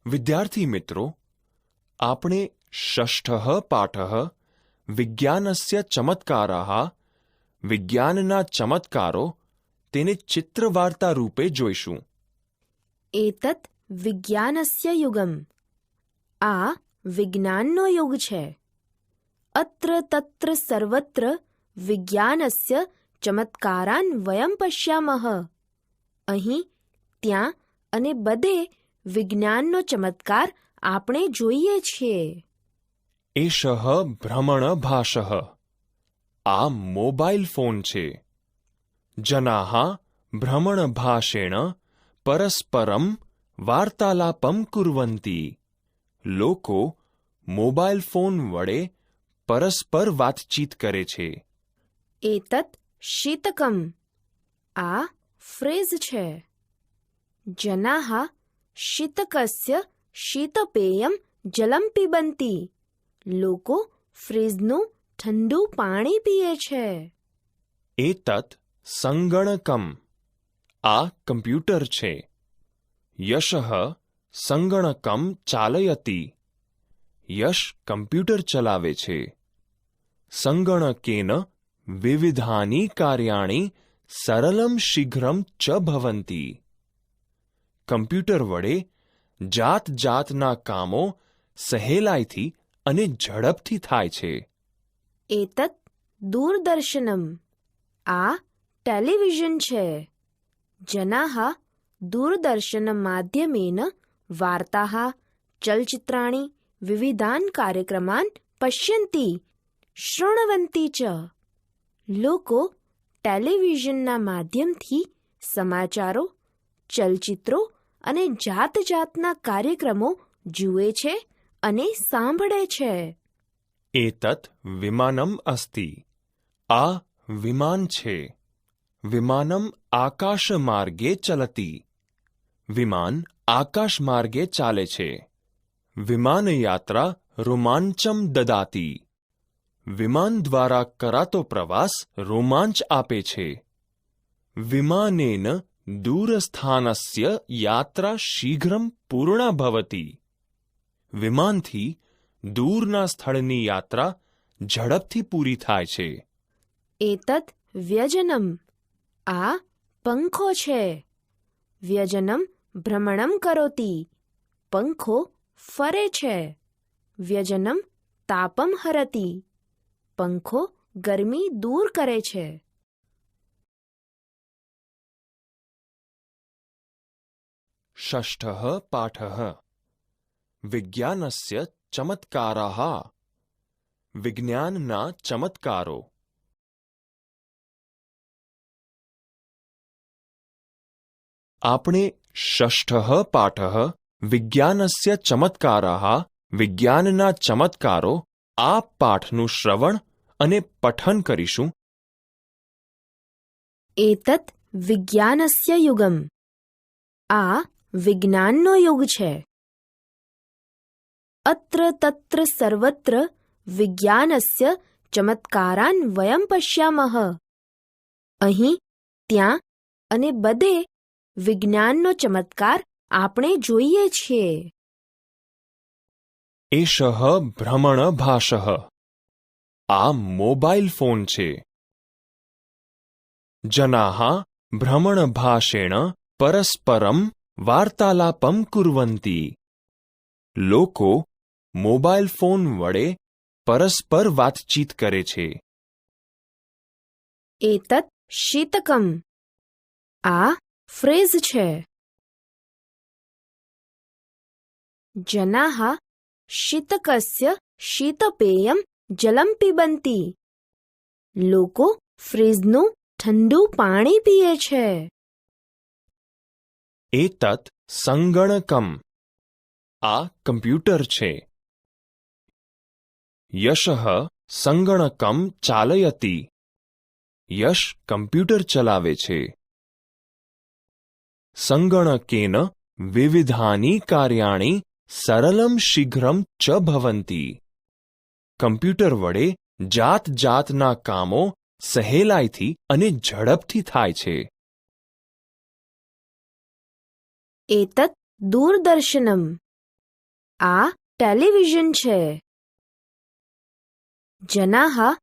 વિદ્યાર્થી મિત્રો, આપણે ષષ્ઠઃ પાઠઃ વિજ્ઞાનસ્ય ચમત્કારાઃ વિજ્ઞાનના ચમત્કારો તેને ચિત્રવાર્તા રૂપે જોઈશું. એતત વિજ્ઞાનસ્ય યુગમ. આ વિજ્ઞાનનો યુગ છે. અત્ર તત્ર સર્વત્ર વિજ્ઞાનસ્ય ચમત્કારાન વયમ પશ્યામઃ. અહીં ત્યાં અને બધે વિજ્ઞાનનો ચમત્કાર આપણે જોઈએ છીએ. એષઃ ભ્રમણભાષઃ. આ મોબાઈલ ફોન છે. જનાઃ ભ્રમણભાષેણ પરસ્પરમ વાર્તાલાપમ કુર્વન્તિ. લોકો મોબાઈલ ફોન વડે પરસ્પર વાતચીત કરે છે. એતત શીતકમ. આ ફ્રેઝ છે. જનાઃ શીતકસ્ય શીતપેયમ જલમ પિબંતિ. લોકો ફ્રીઝનું ઠંડુ પાણી પીએ છે. એતત સંગણકમ. આ કમ્પ્યુટર છે. યશઃ સંગણકમ ચાલયતિ. યશ કમ્પ્યુટર ચલાવે છે. સંગણકેન વિવિધાની કાર્યાણિ સરલમ શીઘ્રમ ચ ભવન્તિ. કમ્પ્યુટર વડે જાત જાતના કામો સહેલાઈથી અને ઝડપથી થાય છે. એતત દૂરદર્શનમ. આ ટેલિવિઝન છે. જનાઃ દૂરદર્શન માધ્યમેન વાર્તાઃ ચલચિત્રાણિ વિવિધાન કાર્યક્રમાન પશ્યન્તિ શૃણવન્તિ ચ. લોકો ટેલિવિઝનના માધ્યમથી સમાચારો, ચલચિત્રો અને જાત જાતના કાર્યક્રમો જુએ છે અને સાંભળે છે. એતત વિમાનમ અસ્તિ. આ વિમાન છે. વિમાનમ આકાશમાર્ગે ચલતિ. વિમાન આકાશમાર્ગે ચાલે છે. વિમાનયાત્રા રોમાંચમ દદાતિ. વિમાન દ્વારા કરાતો પ્રવાસ રોમાંચ આપે છે. વિમાનેન દૂરસ્થાનસ્ય યાત્રા શીઘ્રમ પૂર્ણા ભવતિ. વિમાનથી દૂરના સ્થળની યાત્રા ઝડપથી પૂરી થાય છે. એતત વ્યજનમ. આ પંખો છે. વ્યજનમ ભ્રમણમ કરોતિ. પંખો ફરે છે. વ્યજનમ તાપમ હરતિ. પંખો ગરમી દૂર કરે છે. ષષ્ઠઃ પાઠઃ વિજ્ઞાનસ્ય ચમત્કારાઃ. વિજ્ઞાનના ચમત્કારો. આપણે ષષ્ઠઃ પાઠઃ વિજ્ઞાનસ્ય ચમત્કારાઃ વિજ્ઞાનના ચમત્કારો આ પાઠનું શ્રવણ અને પઠન કરીશું. એતત વિજ્ઞાનસ્ય યુગમ. આ વિજ્ઞાનનો યુગ છે. અત્ર તત્ર સર્વત્ર વિજ્ઞાનસ્ય ચમત્કારાન વયમ પશ્યામઃ. અહીં ત્યાં અને બધે વિજ્ઞાનનો ચમત્કાર આપણે જોઈએ છીએ. એષઃ ભ્રમણભાષઃ. આ મોબાઈલ ફોન છે. જનાઃ ભ્રમણભાષેણ પરસ્પરમ વાર્તાલાપમ કુર્વન્તિ. લોકો મોબાઈલ ફોન વડે પરસ્પર વાતચીત કરે છે. એતત શીતકમ. આ ફ્રેઝ છે. જનાઃ શીતકસ્ય શીતપેયમ જલમ પિબંતિ. લોકો ફ્રીઝનું ઠંડુ પાણી પીએ છે. એતત સંગણકમ. આ કમ્પ્યુટર છે. યશઃ સંગણકમ ચાલયતિ. યશ કમ્પ્યુટર ચલાવે છે. સંગણકેન વિવિધાની કાર્યાણિ સરલમ શીઘ્રમ ચ ભવન્તિ. કમ્પ્યુટર વડે જાત જાતના કામો સહેલાઈથી અને ઝડપથી થાય છે. એતત દૂરદર્શનમ. આ ટેલિવિઝન છે. જનાઃ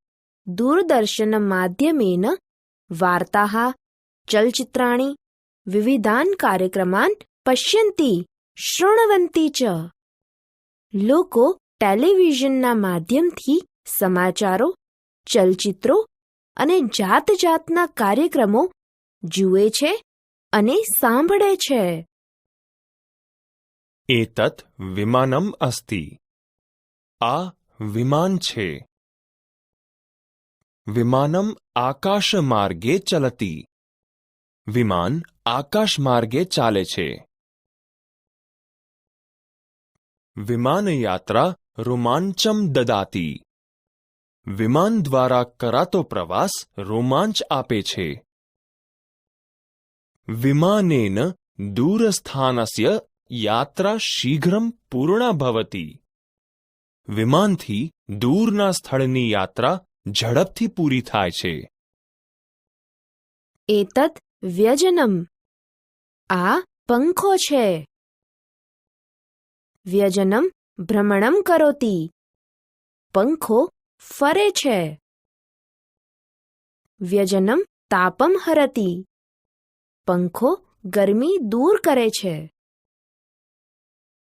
દૂરદર્શનમાધ્યમેન વાર્તાः ચલચિત્રાणि વિવિધાન કાર્યક્રમાન પશ્યન્તિ શૃણવન્તિ ચ. લોકો ટેલિવિઝનના માધ્યમથી સમાચારો, ચલચિત્રો અને જાત જાતના કાર્યક્રમો જુએ છે અને સાંભળે છે. એતત વિમાનમ અસ્તિ. આ વિમાન છે. વિમાનમ આકાશમાર્ગે ચલતિ. વિમાન આકાશમાર્ગે ચાલે છે. વિમાનયાત્રા રોમાંચમ દદાતિ. વિમાન દ્વારા કરાતો પ્રવાસ રોમાંચ આપે છે. વિમાનેન દૂરસ્થાનસ્ય યાત્રા શીઘ્રમ પૂર્ણા ભવતિ. વિમાનથી દૂરના સ્થળની યાત્રા ઝડપથી પૂરી થાય છે. એતત વ્યજનમ. આ પંખો છે. વ્યજનમ ભ્રમણમ કરોતિ. પંખો ફરે છે. વ્યજનમ તાપમ હરતિ. પંખો ગરમી દૂર કરે છે.